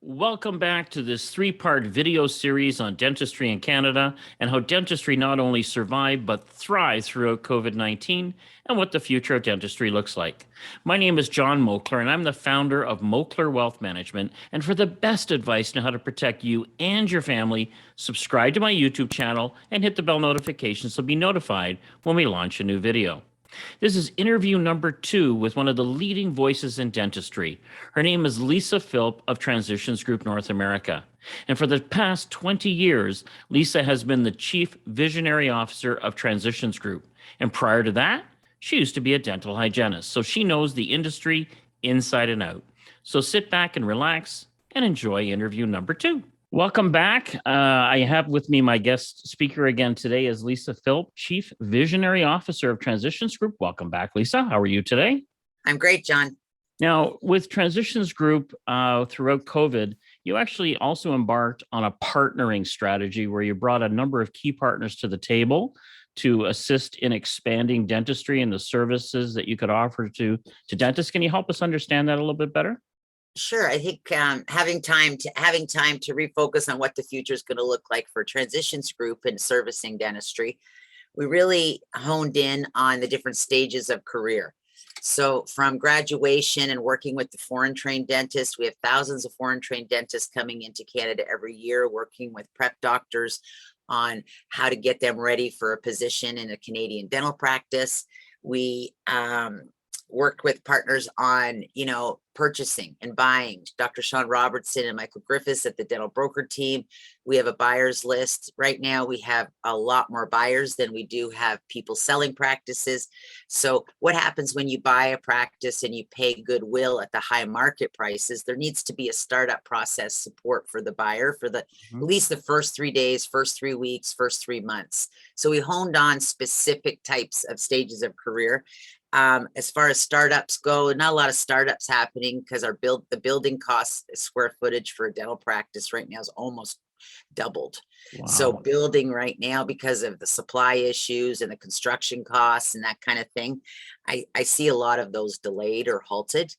Welcome back to this three-part video series on dentistry in Canada and how dentistry not only survived but thrived throughout COVID-19 and what the future of dentistry looks like. My name is John Moakler and I'm the founder of Moakler Wealth Management. And for the best advice on how to protect you and your family, subscribe to my YouTube channel and hit the bell notification so be notified when we launch a new video. This is interview number 2 with one of the leading voices in dentistry. Her name is Lisa Philp of Transitions Group North America. And for the past 20 years, Lisa has been the Chief Visionary Officer of Transitions Group. And prior to that, she used to be a dental hygienist, so she knows the industry inside and out. So sit back and relax and enjoy interview number 2. Welcome back. I have with me my guest speaker again today is Lisa Philp, Chief Visionary Officer of Transitions Group. Welcome back, Lisa. How are you today? I'm great, John. Now, with Transitions Group throughout COVID, you actually also embarked on a partnering strategy where you brought a number of key partners to the table to assist in expanding dentistry and the services that you could offer to dentists. Can you help us understand that a little bit better? Sure. I think having time to refocus on what the future is going to look like for Transitions Group and servicing dentistry, we really honed in on the different stages of career. So from graduation and working with the foreign trained dentists, we have thousands of foreign trained dentists coming into Canada every year, working with prep doctors on how to get them ready for a position in a Canadian dental practice. We worked with partners on, purchasing and buying. Dr. Sean Robertson and Michael Griffiths at the dental broker team. We have a buyer's list. Right now, we have a lot more buyers than we do have people selling practices. So what happens when you buy a practice and you pay goodwill at the high market prices? There needs to be a startup process support for the buyer for at least the first 3 days, first 3 weeks, first 3 months. So we honed on specific types of stages of career. As far as startups go, not a lot of startups happening because the building cost square footage for a dental practice right now is almost doubled. Wow. So building right now, because of the supply issues and the construction costs and that kind of thing, I see a lot of those delayed or halted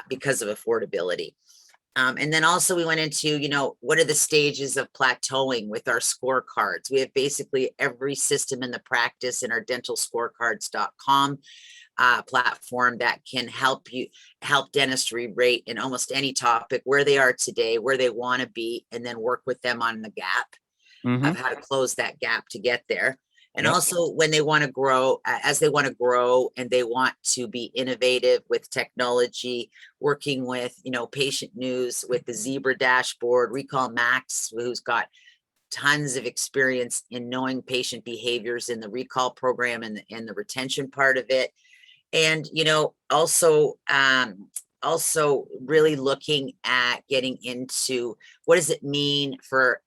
because of affordability. And then also we went into, what are the stages of plateauing with our scorecards? We have basically every system in the practice in our dentalscorecards.com platform that can help dentistry rate in almost any topic, where they are today, where they want to be, and then work with them on the gap of how to close that gap to get there. And also when they want to grow, as they want to grow and they want to be innovative with technology, working with, patient news with the Zebra dashboard. We call Max, who's got tons of experience in knowing patient behaviors in the recall program and the retention part of it. And, also really looking at getting into what does it mean for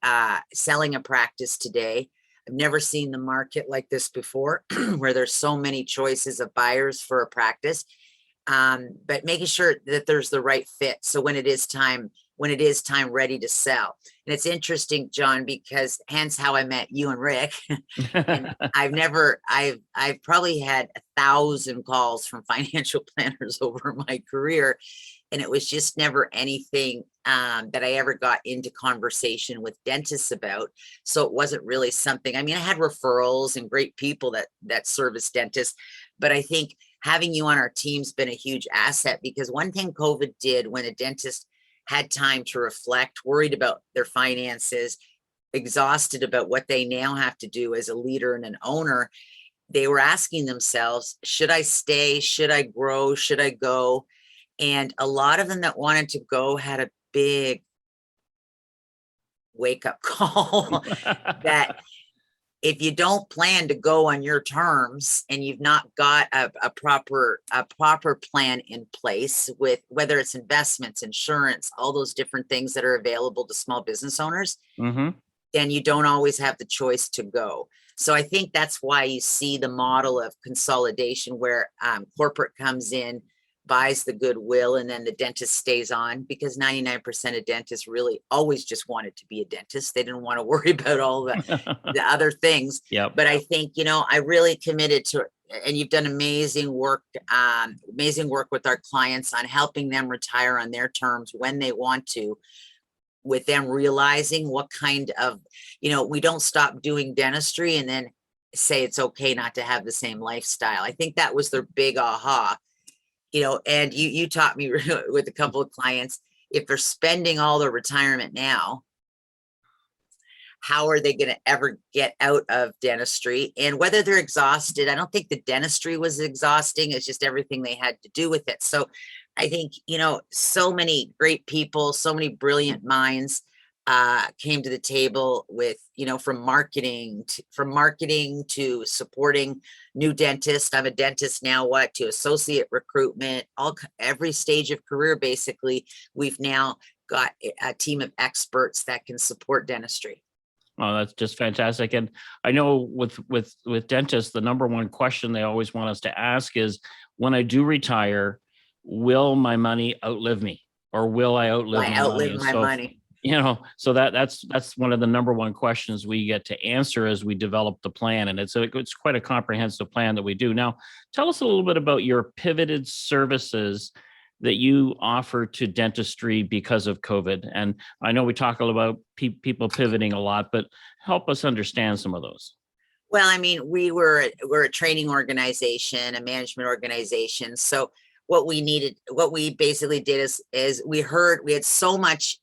selling a practice today. I've never seen the market like this before, where there's so many choices of buyers for a practice, but making sure that there's the right fit. So when it is time ready to sell. And it's interesting, John, because hence how I met you and Rick. And I've probably had 1,000 calls from financial planners over my career. And it was just never anything that I ever got into conversation with dentists about. So it wasn't really something. I mean, I had referrals and great people that service dentists, but I think having you on our team's been a huge asset, because one thing COVID did, when a dentist had time to reflect, worried about their finances, exhausted about what they now have to do as a leader and an owner, they were asking themselves, should I stay? Should I grow? Should I go? And a lot of them that wanted to go had a big wake-up call that if you don't plan to go on your terms and you've not got a proper plan in place, with whether it's investments, insurance, all those different things that are available to small business owners, then you don't always have the choice to go. So I think that's why you see the model of consolidation where corporate comes in, buys the goodwill, and then the dentist stays on, because 99% of dentists really always just wanted to be a dentist. They didn't want to worry about all the other things. Yep. But I think, I really committed to, and you've done amazing work with our clients on helping them retire on their terms when they want to, with them realizing what kind of, we don't stop doing dentistry and then say it's okay not to have the same lifestyle. I think that was their big aha, and you taught me with a couple of clients, if they're spending all their retirement now, how are they going to ever get out of dentistry? And whether they're exhausted, I don't think the dentistry was exhausting. It's just everything they had to do with it. So I think, so many great people, so many brilliant minds came to the table with, from marketing to supporting new dentists. I'm a dentist now, to associate recruitment, every stage of career. Basically, we've now got a team of experts that can support dentistry. Oh, that's just fantastic. And I know with dentists, the number one question they always want us to ask is, when I do retire, will my money outlive me, or will I outlive my money? So that's one of the number one questions we get to answer as we develop the plan. And it's quite a comprehensive plan that we do. Now, tell us a little bit about your pivoted services that you offer to dentistry because of COVID. And I know we talk about people pivoting a lot, but help us understand some of those. Well, I mean, we're a training organization, a management organization. So what we basically did is we had so much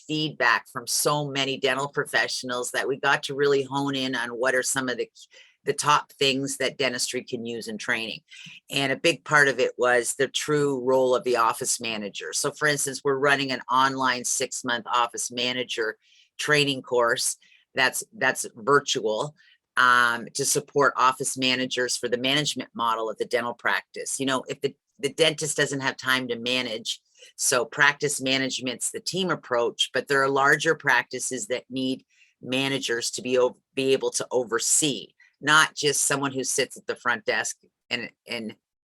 feedback from so many dental professionals that we got to really hone in on what are some of the top things that dentistry can use in training. And a big part of it was the true role of the office manager. So for instance, we're running an online 6-month office manager training course that's virtual, to support office managers for the management model of the dental practice. If the dentist doesn't have time to manage, so practice management's the team approach, but there are larger practices that need managers to be able to oversee, not just someone who sits at the front desk and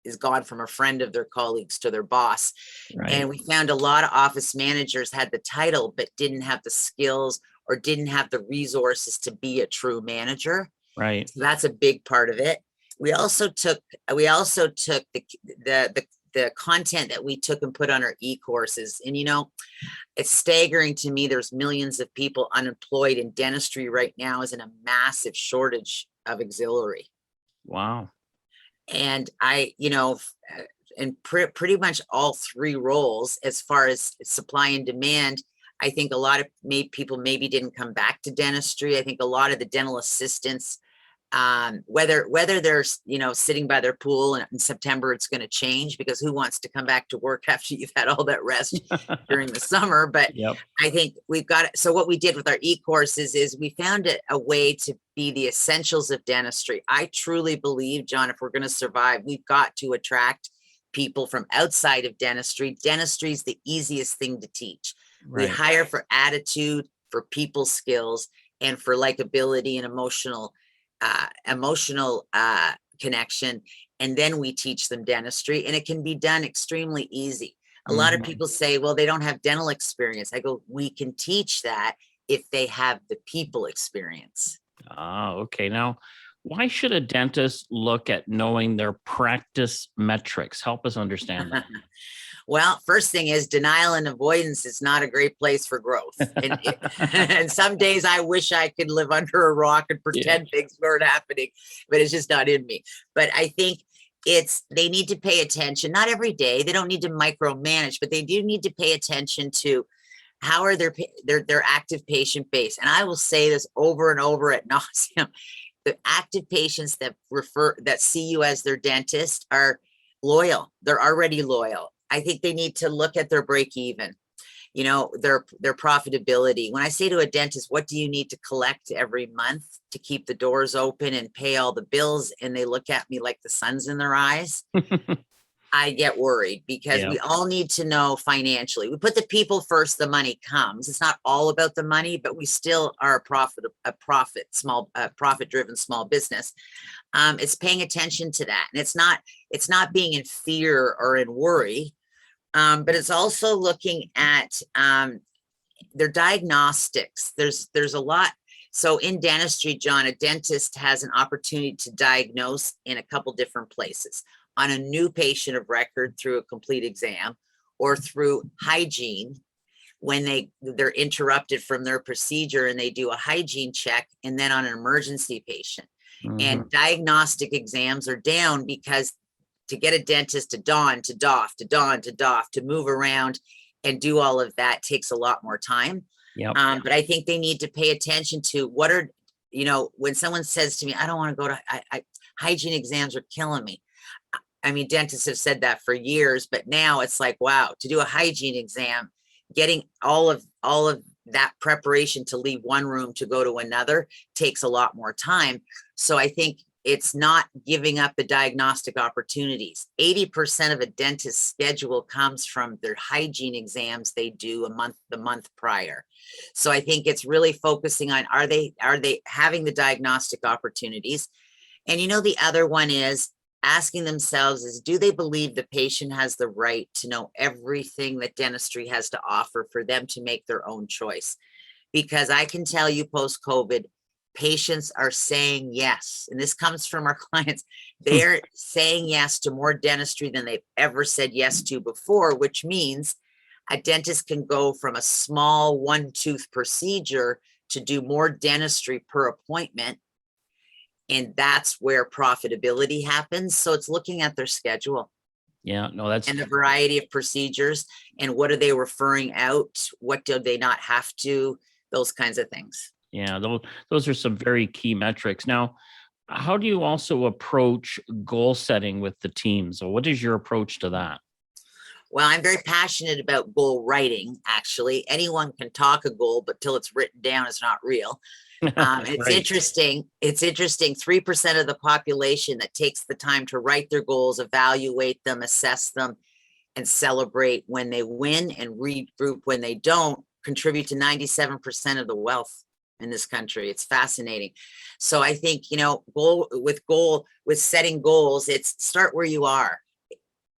is gone from a friend of their colleagues to their boss. Right. And we found a lot of office managers had the title, but didn't have the skills or didn't have the resources to be a true manager. Right. So that's a big part of it. We also took the content that we took and put on our e-courses. And, it's staggering to me. There's millions of people unemployed, in dentistry right now is in a massive shortage of auxiliary. Wow. And in pretty much all three roles, as far as supply and demand, I think a lot of people maybe didn't come back to dentistry. I think a lot of the dental assistants, whether they're sitting by their pool, and in September it's going to change, because who wants to come back to work after you've had all that rest during the summer? But yep. I think we've got it. So what we did with our e-courses is we found a way to be the essentials of dentistry. I truly believe, John, if we're going to survive, we've got to attract people from outside of dentistry. Dentistry is the easiest thing to teach. Right. We hire for attitude, for people skills, and for likability and emotional connection. And then we teach them dentistry, and it can be done extremely easy. A lot of people say, well, they don't have dental experience. I go, we can teach that if they have the people experience. Okay. Now, why should a dentist look at knowing their practice metrics? Help us understand that. Well, first thing is, denial and avoidance is not a great place for growth. And some days I wish I could live under a rock and pretend things weren't happening, but it's just not in me. But I think they need to pay attention, not every day. They don't need to micromanage, but they do need to pay attention to how are their active patient base. And I will say this over and over ad nauseum. The active patients that see you as their dentist are loyal. They're already loyal. I think they need to look at their break even, their profitability. When I say to a dentist, what do you need to collect every month to keep the doors open and pay all the bills? And they look at me like the sun's in their eyes. I get worried because Yeah. we all need to know financially. We put the people first, the money comes. It's not all about the money, but we still are a profit driven small business. It's paying attention to that. And it's not being in fear or in worry. But it's also looking at their diagnostics. There's a lot. So in dentistry, John, a dentist has an opportunity to diagnose in a couple different places: on a new patient of record through a complete exam, or through hygiene when they're interrupted from their procedure and they do a hygiene check, and then on an emergency patient. And diagnostic exams are down because to get a dentist to don, to doff, to don, to doff, to move around and do all of that takes a lot more time. Yep. But I think they need to pay attention to what are, when someone says to me, I don't want to go to hygiene exams are killing me. I mean, dentists have said that for years, but now it's like, wow, to do a hygiene exam, getting all of that preparation to leave one room to go to another takes a lot more time. So I think it's not giving up the diagnostic opportunities. 80% of a dentist's schedule comes from their hygiene exams they do the month prior. So I think it's really focusing on, are they having the diagnostic opportunities? And the other one is asking themselves is, do they believe the patient has the right to know everything that dentistry has to offer for them to make their own choice? Because I can tell you post-COVID, patients are saying yes. And this comes from our clients. They're saying yes to more dentistry than they've ever said yes to before, which means a dentist can go from a small one-tooth procedure to do more dentistry per appointment. And that's where profitability happens. So it's looking at their schedule. Yeah, no, that's and the variety of procedures and what are they referring out? What do they not have to? Those kinds of things. yeah, those are some very key metrics. Now, how do you also approach goal setting with the team? So what is your approach to that? Well, I'm very passionate about goal writing. Actually, anyone can talk a goal, but till it's written down, it's not real. It's Right. interesting. It's interesting. 3% of the population that takes the time to write their goals, evaluate them, assess them, and celebrate when they win and regroup when they don't contribute to 97% of the wealth in this country. It's fascinating. So I think, with setting goals, it's start where you are.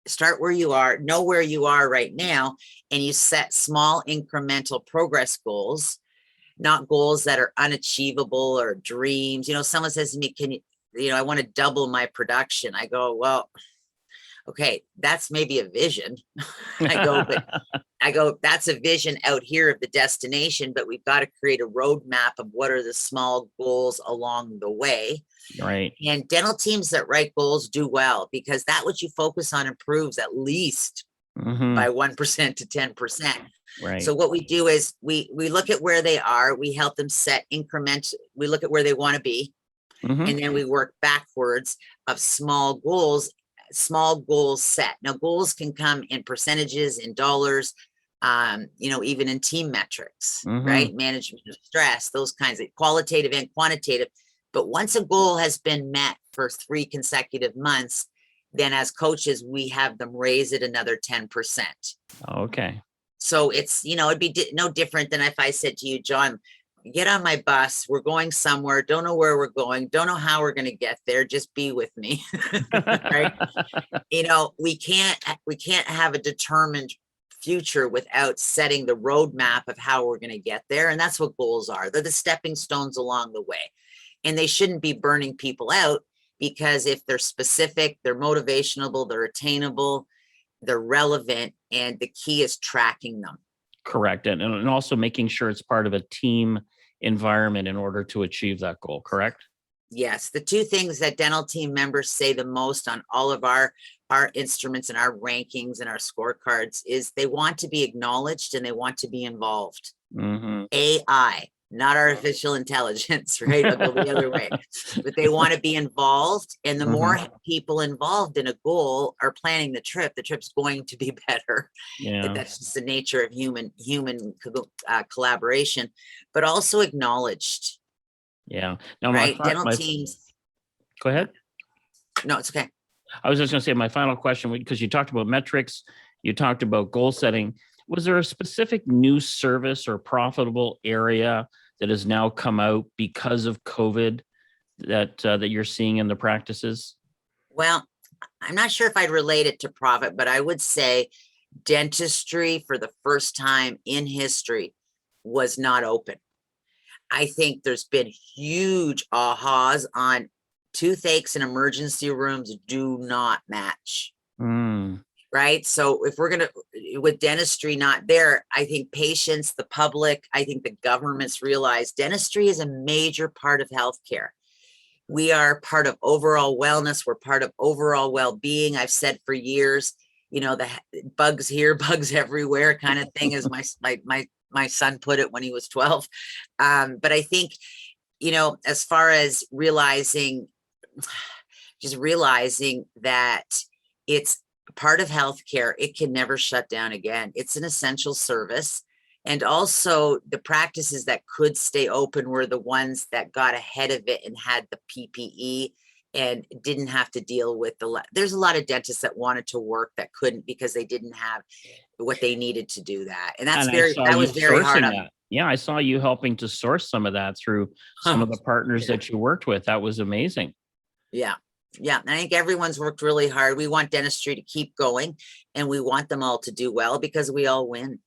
Start where you are, know where you are right now, and you set small incremental progress goals, not goals that are unachievable or dreams. Someone says to me, I want to double my production. I go, well, okay, that's maybe a vision. I go, that's a vision out here of the destination, but we've got to create a roadmap of what are the small goals along the way. Right. And dental teams that write goals do well because that what you focus on improves at least by 1% to 10%. Right. So what we do is we look at where they are, we help them set increments, we look at where they want to be, and then we work backwards of small goals set. Now goals can come in percentages, in dollars, even in team metrics, right? Management of stress, those kinds of qualitative and quantitative. But once a goal has been met for 3 consecutive months, then as coaches, we have them raise it another 10%. Okay. So it's, it'd be no different than if I said to you, John, get on my bus. We're going somewhere. Don't know where we're going. Don't know how we're going to get there. Just be with me. Right. We can't have a determined future without setting the roadmap of how we're going to get there. And that's what goals are. They're the stepping stones along the way. And they shouldn't be burning people out because if they're specific, they're motivational, they're attainable, they're relevant, and the key is tracking them. Correct. And also making sure it's part of a team environment in order to achieve that goal, correct? Yes. The 2 things that dental team members say the most on all of our instruments and our rankings and our scorecards is they want to be acknowledged and they want to be involved. AI, not artificial intelligence, right? I'll go the other way. But they want to be involved. And the more people involved in a goal are planning the trip's going to be better. Yeah. That's just the nature of human collaboration, but also acknowledged. Yeah. Now, right? Dental teams. Go ahead. No, it's okay. I was just going to say my final question, because you talked about metrics, you talked about goal setting. Was there a specific new service or profitable area that has now come out because of COVID that you're seeing in the practices? Well, I'm not sure if I'd relate it to profit, but I would say dentistry for the first time in history was not open. I think there's been huge ahas on toothaches in emergency rooms do not match. Mm. Right. So if we're going to, with dentistry not there, I think patients, the public, I think the governments realize dentistry is a major part of healthcare. We are part of overall wellness. We're part of overall well-being. I've said for years, the bugs here, bugs everywhere kind of thing, as my son put it when he was 12. But I think, as far as realizing that it's part of healthcare, it can never shut down again. It's an essential service. And also the practices that could stay open were the ones that got ahead of it and had the PPE and didn't have to deal with there's a lot of dentists that wanted to work that couldn't because they didn't have what they needed to do that. And that was very hard. Yeah, I saw you helping to source some of that through some of the partners that you worked with. That was amazing. Yeah. Yeah. I think everyone's worked really hard. We want dentistry to keep going and we want them all to do well because we all win.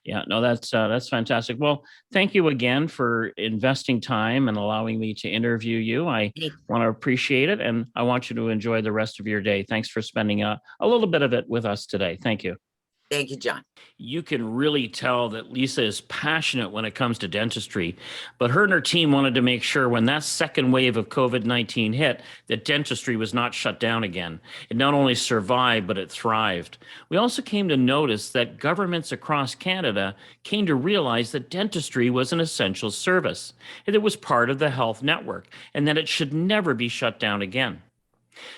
Yeah, no, that's fantastic. Well, thank you again for investing time and allowing me to interview you. I want to appreciate it, and I want you to enjoy the rest of your day. Thanks for spending a little bit of it with us today. Thank you. Thank you, John. You can really tell that Lisa is passionate when it comes to dentistry, but her and her team wanted to make sure when that second wave of COVID-19 hit, that dentistry was not shut down again. It not only survived, but it thrived. We also came to notice that governments across Canada came to realize that dentistry was an essential service, and it was part of the health network, and that it should never be shut down again.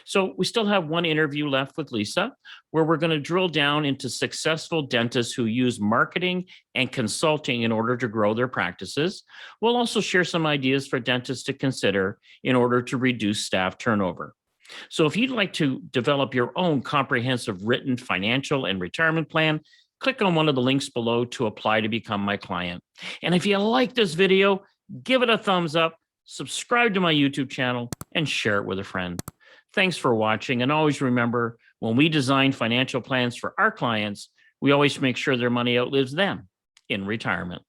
So we still have one interview left with Lisa, where we're going to drill down into successful dentists who use marketing and consulting in order to grow their practices. We'll also share some ideas for dentists to consider in order to reduce staff turnover. So if you'd like to develop your own comprehensive written financial and retirement plan, click on one of the links below to apply to become my client. And if you like this video, give it a thumbs up, subscribe to my YouTube channel, and share it with a friend. Thanks for watching, and always remember, when we design financial plans for our clients, we always make sure their money outlives them in retirement.